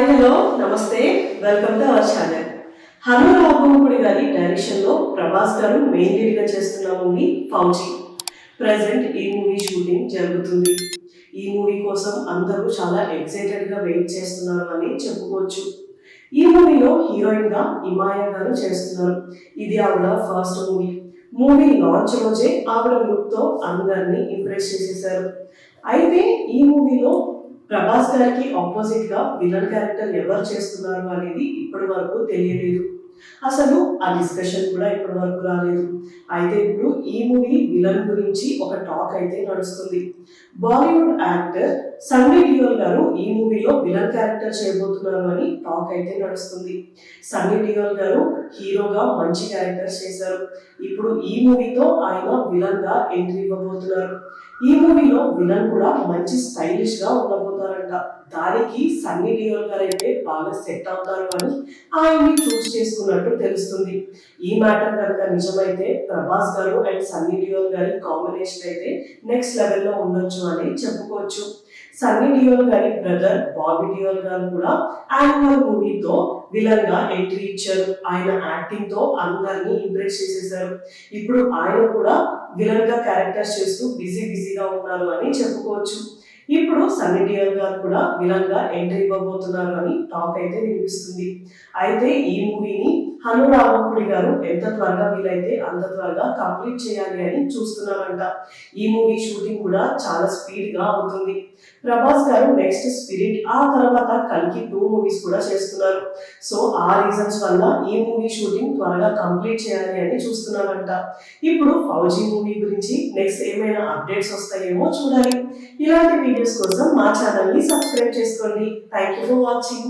Hello నమస్తే, welcome to our channel. Hanu Raghavapudi గారి direction లో ప్రభాస్ గారు మెయిన్ లీడ్ గా చేస్తున్న మూవీ ఫౌజీ. ప్రెసెంట్ ఈ మూవీ షూటింగ్ జరుగుతుంది. ఈ మూవీ కోసం అందరూ చాలా ఎక్సైటెడ్ గా వెయిట్ చేస్తున్నారు అని చెప్పుకోవచ్చు. ఈ మూవీలో హీరోయిన్ గా ఇమాయా గారు చేస్తున్నారు. ఇది ఆవిడ ఫస్ట్ మూవీ. మూవీ లాంచ్ రోజే ఆవిడ లుక్ తో అందరినీ ఇంప్రెస్ చేసేసారు. అయితే ఈ మూవీలో ప్రభాస్ గారికి ఆపోజిట్ గా విలన్ క్యారెక్టర్ ఎవరు చేస్తున్నారు అనేది ఇప్పటి వరకు తెలియలేదు. అసలు ఆ డిస్కషన్ కూడా ఇప్పటి వరకు రాలేదు. అయితే ఇప్పుడు ఈ మూవీ విలన్ గురించి ఒక టాక్ అయితే నడుస్తుంది. బాలీవుడ్ యాక్టర్ సన్నీ డియోల్ గారు ఈ మూవీలో విలన్ క్యారెక్టర్ చేయబోతున్నారు అని టాక్ అయితే నడుస్తుంది. సన్నీ డియోల్ గారు హీరోగా మంచి క్యారెక్టర్స్ చేశారు. ఇప్పుడు ఈ మూవీతో ఆయన విలన్ గా ఎంట్రీ ఇవ్వబోతున్నారు. ఈ మూవీలో విలన్ కూడా మంచి స్టైలిష్ గా ఉండబోతారంట. దానికి సన్నీ డియోల్ గారు అయితే బాగా సెట్ అవుతారు అని ఆయన్ని చూస్ చేసుకున్నట్టు తెలుస్తుంది. ఈ మ్యాటర్ కనుక నిజమైతే ప్రభాస్ గారు అండ్ సన్నీ డియోల్ గారి కాంబినేషన్ అయితే నెక్స్ట్ లెవెల్లో ఉండొచ్చు అని చెప్పుకోవచ్చు. సన్నీ డియోల్ గారి బ్రదర్ బాబీ డియోల్ గారు కూడా యానిమల్ మూవీతో విలన్ గా ఎంట్రీ ఇచ్చారు. ఆయన యాక్టింగ్ తో అందరినీ ఇంప్రెస్ చేసేసారు. ఇప్పుడు ఆయన కూడా విలన్ గా క్యారెక్టర్స్ చేస్తూ బిజీగా ఉన్నారు అని చెప్పుకోవచ్చు. ఇప్పుడు సన్నీ డియోల్ గారు కూడా విలన్ గా ఎంట్రీ ఇవ్వబోతున్నారు అని టాక్ అయితే వినిపిస్తుంది. అయితే ఈ మూవీని హను రాఘవపూడి గారు ఎంత త్వరగా వీలైతే అంత త్వరగా కంప్లీట్ చేయాలి అని చూస్తున్నారంట. ఈ మూవీ షూటింగ్ కూడా చాలా స్పీడ్ గా అవుతుంది. ప్రభాస్ గారు నెక్స్ట్ స్పిరిట్, ఆ తర్వాత కల్కి 2 మూవీస్ కూడా చేస్తున్నారు. సో ఆ రీజన్స్ వల్ల ఈ మూవీ షూటింగ్ త్వరగా కంప్లీట్ చేయాలి అని చూస్తున్నారంట. ఇప్పుడు ఫౌజీ మూవీ గురించి నెక్స్ట్ ఏమైనా అప్డేట్స్ వస్తాయేమో చూడాలి. ఇలాంటి వీడియోస్ కోసం మా ఛానల్ ని సబ్స్క్రైబ్ చేసుకోండి. Thank you for watching.